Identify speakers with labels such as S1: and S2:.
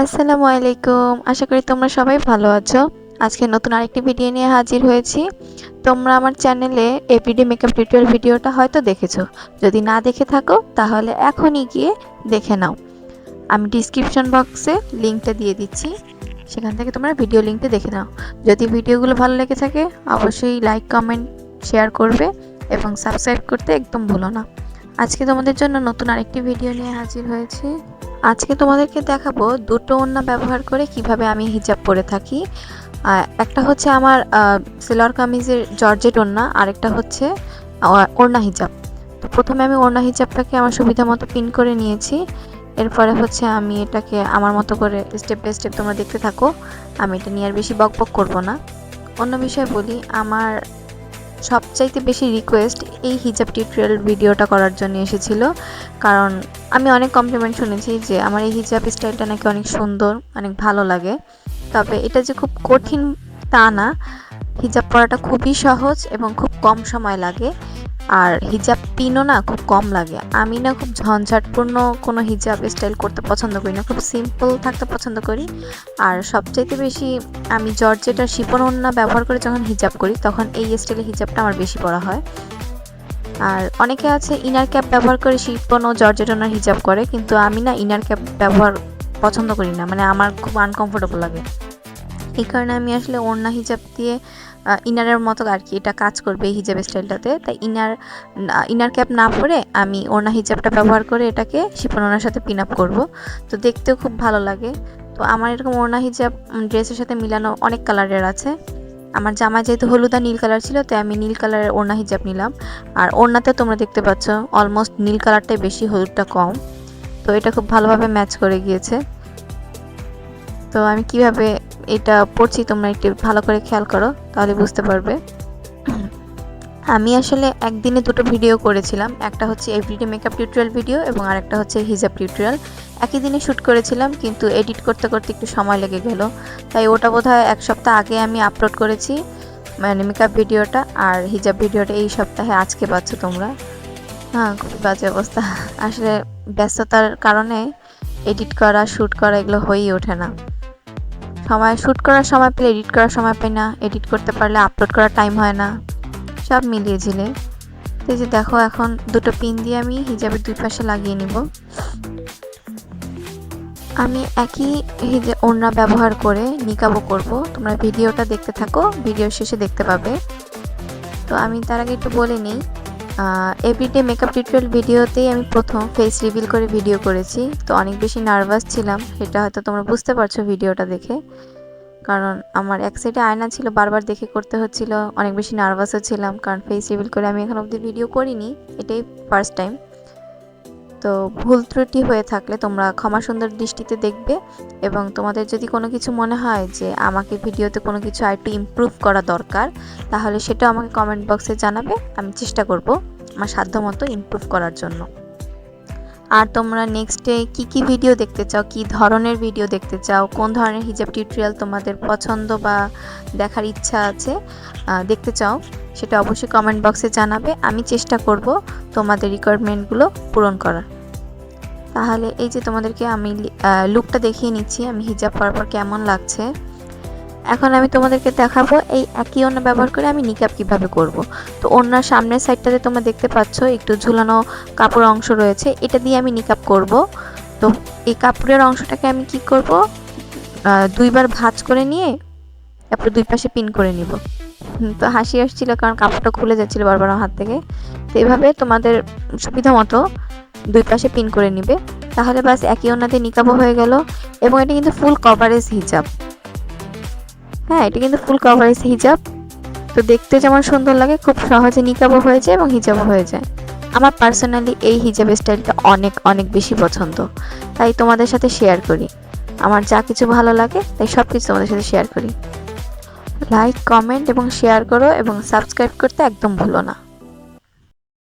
S1: আসসালামু আলাইকুম। আশা করি তোমরা সবাই ভালো আছো। আজকে নতুন আরেকটি ভিডিও নিয়ে হাজির হয়েছি। তোমরা আমার চ্যানেলে এভরিডে মেকআপ টিউটোরিয়াল ভিডিওটা হয়তো দেখেছো। যদি না দেখে থাকো তাহলে এখনই গিয়ে দেখে নাও। আমি ডিসক্রিপশন বক্সে লিংকটা দিয়ে দিচ্ছি। সেখান থেকে তোমরা ভিডিও লিংকটা দেখে নাও। যদি ভিডিওগুলো ভালো লেগে থাকে অবশ্যই লাইক, কমেন্ট, শেয়ার করবে এবং সাবস্ক্রাইব করতে একদম ভুলো না। আজকে তোমাদের জন্য নতুন আরেকটি ভিডিও নিয়ে হাজির হয়েছি। আজকে তোমাদেরকে দেখাবো দুটো ওড়না ব্যবহার করে কিভাবে আমি হিজাব পরে থাকি। একটা হচ্ছে আমার সেলোয়ার কামিজের জর্জেট ওড়না, আরেকটা হচ্ছে ওড়না হিজাব। তো প্রথমে আমি ওড়না হিজাবটাকে আমার সুবিধা মতো পিন করে নিয়েছি। এরপরে হচ্ছে আমি এটাকে আমার মতো করে স্টেপ বাই স্টেপ তোমরা দেখতে থাকো। আমি এটা নিয়ে আর বেশি বকবক করব না। অন্য বিষয় বলি, আমার সবচাইতে বেশি রিকোয়েস্ট এই হিজাব টিউটোরিয়াল ভিডিওটা করার জন্য এসেছিল, কারণ আমি অনেক কমপ্লিমেন্ট শুনেছি যে আমার এই হিজাব স্টাইলটা নাকি অনেক সুন্দর, অনেক ভালো লাগে। তবে এটা যে খুব কঠিন তা না, হিজাব পরাটা খুবই সহজ এবং খুব কম সময় লাগে। আর হিজাব পিনও না খুব কম লাগে। আমি না খুব ঝঞ্ঝাটপূর্ণ কোনো হিজাব স্টাইল করতে পছন্দ করি না, খুব সিম্পল থাকতে পছন্দ করি। আর সবচাইতে বেশি আমি জর্জেট আর শিফন ওড়না ব্যবহার করে যখন হিজাব করি তখন এই স্টাইলের হিজাবটা আমার বেশি পরা হয়। আর অনেকে আছে ইনার ক্যাপ ব্যবহার করে শিফন ও জর্জেট ওড়নার হিজাব করে, কিন্তু আমি না ইনার ক্যাপ ব্যবহার পছন্দ করি না, মানে আমার খুব আনকমফোর্টেবল লাগে। এই কারণে আমি আসলে ওড়না হিজাব দিয়ে ইনারের মতো আর কি এটা কাজ করবে এই হিজাব স্টাইলটাতে। তাই ইনার ক্যাপ না পরে আমি ওড়না হিজাবটা ব্যবহার করে এটাকে শিফন ওড়নার সাথে পিন আপ করবো। তো দেখতেও খুব ভালো লাগে। তো আমার এরকম ওড়না হিজাব ড্রেসের সাথে মিলানো অনেক কালারের আছে। আমার জামা যেহেতু হলুদ আর নীল কালার ছিল, তাই আমি নীল কালারের ওড়না হিজাব নিলাম। আর ওড়নাতে তোমরা দেখতে পাচ্ছ অলমোস্ট নীল কালারটাই বেশি, হলুদটা কম। তো এটা খুব ভালোভাবে ম্যাচ করে গিয়েছে। তো আমি কিভাবে এটা পড়ছি তোমরা একটু ভালো করে খেয়াল করো, তাহলে বুঝতে পারবে। আমি আসলে একদিনে দুটো ভিডিও করেছিলাম, একটা হচ্ছে এভরিডে মেকআপ টিউটোরিয়াল ভিডিও এবং আরেকটা হচ্ছে হিজাব টিউটোরিয়াল। একই দিনে শ্যুট করেছিলাম, কিন্তু এডিট করতে করতে একটু সময় লেগে গেল। তাই ওটা বোধহয় এক সপ্তাহ আগে আমি আপলোড করেছি, মানে মেকআপ ভিডিওটা। আর হিজাব ভিডিওটা এই সপ্তাহে আজকে পাচ্ছ তোমরা। হ্যাঁ, খুবই বাজে অবস্থা। আসলে ব্যস্ততার কারণে এডিট করা, শ্যুট করা এগুলো হয়েই ওঠে না। শ্যুট করার সময় পেলে এডিট করার সময় পাই না, এডিট করতে পারলে আপলোড করার টাইম হয় না, সব মিলিয়ে ঝিলে। তো এই যে দেখো, এখন দুটো পিন দিয়ে আমি হিজাবের দুই পাশে লাগিয়ে নিব। আমি একই ওড়না ব্যবহার করে নিকাবও করব। তোমরা ভিডিওটা দেখতে থাকো, ভিডিও শেষে দেখতে পাবে। তো আমি তার আগে একটু বলে নিই, এভরিডে মেকআপ টিউটোরিয়াল ভিডিওতেই আমি প্রথম ফেস রিভিল করে ভিডিও করেছি। তো অনেক বেশি নার্ভাস ছিলাম, সেটা হয়তো তোমরা বুঝতে পারছো ভিডিওটা দেখে। কারণ আমার এক সাইডে আয়না ছিল, বারবার দেখে করতে হচ্ছিল, অনেক বেশি নার্ভাসও ছিলাম, কারণ ফেস রিভিল করে আমি এখন অবধি ভিডিও করিনি, এটাই ফার্স্ট টাইম। তো ভুল ত্রুটি হয়ে থাকলে তোমরা ক্ষমা সুন্দর দৃষ্টিতে দেখবে। এবং তোমাদের যদি কোনো কিছু মনে হয় যে আমাকে ভিডিওতে কোনো কিছু আরেকটু ইমপ্রুভ করা দরকার, তাহলে সেটা আমাকে কমেন্ট বক্সে জানাবে। আমি চেষ্টা করব আমার সাধ্যমতো ইমপ্রুভ করার জন্য। আর তোমরা নেক্সটে কি ভিডিও দেখতে চাও, কি ধরনের ভিডিও দেখতে চাও, কোন ধরনের হিজাব টিউটোরিয়াল তোমাদের পছন্দ বা দেখার ইচ্ছা আছে, দেখতে চাও, সেটা অবশ্যই কমেন্ট বক্সে জানাবে। আমি চেষ্টা করব তোমাদের রিকোয়ারমেন্টগুলো পূরণ করার। তাহলে এই যে তোমাদেরকে আমি লুকটা দেখিয়ে নিচ্ছি আমি হিজাব পরার পর কেমন লাগছে। এখন আমি তোমাদেরকে দেখাবো এই একই ওড়না ব্যবহার করে আমি নিকাব কিভাবে করব। তো ওড়নার সামনের সাইডটাতে তোমরা দেখতে পাচ্ছ একটু ঝুলানো কাপড় অংশ রয়েছে, এটা দিয়ে আমি নিকাব করব। তো এই কাপড়ের অংশটাকে আমি কি করব, দুইবার ভাঁজ করে নিয়ে তারপর দুই পাশে পিন করে নিব। তো হাসি আসছিল কারণ কাপড়টা খুলে যাচ্ছিল বারবার আমার হাত থেকে। তো এইভাবে তোমাদের সুবিধা মতো দুই পাশে পিন করে নিবে, তাহলে বাস একই ওড়নাতে নিকাবও হয়ে গেল। এবং এটা কিন্তু ফুল কভারেজ হিজাব। হ্যাঁ, এটা কিন্তু ফুল কভারেজ হিজাব। তো দেখতে যেমন সুন্দর লাগে, খুব সহজে নিকাবও হয়ে যায় এবং হিজাবও হয়ে যায়। আমার পার্সোনালি এই হিজাব স্টাইলটা অনেক অনেক বেশি পছন্দ, তাই তোমাদের সাথে শেয়ার করি। আমার যা কিছু ভালো লাগে তাই সব কিছু তোমাদের সাথে শেয়ার করি। লাইক, কমেন্ট এবং শেয়ার করো এবং সাবস্ক্রাইব করতে একদম ভুলো না।